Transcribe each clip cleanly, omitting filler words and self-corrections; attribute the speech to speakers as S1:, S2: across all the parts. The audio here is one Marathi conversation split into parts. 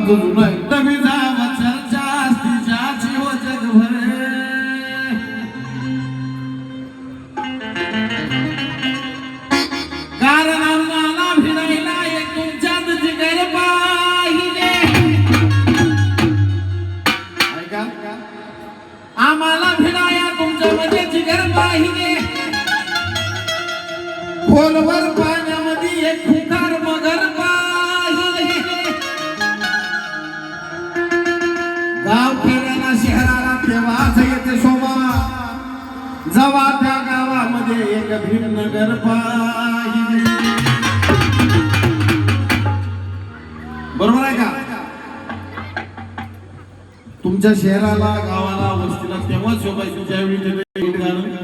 S1: आमचं जुनं आहे. तुम्ही जावा चर्चा असती ज्याची हो जगभर. कारण आम्हाला भिडायला एक तुमच्यात जिगर पाहिजे. ऐका, आम्हाला भिडाया तुमच्यामध्ये जिगर पाहिजे. खोलवर पाण्यामध्ये एक खुकार मगर पाहिजे. गाव खेड्याला शहराला तेव्हाच येते शोभा जवा त्या गावामध्ये एक भीमनगर पाहिजे. बरोबर आहे का? तुमच्या शहराला गावाला वस्तीला तेव्हाच शोभा येते ज्यावेळी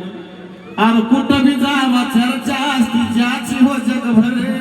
S1: आणि कुठं बी जावा चर्चा असती ज्याची हो जगभर.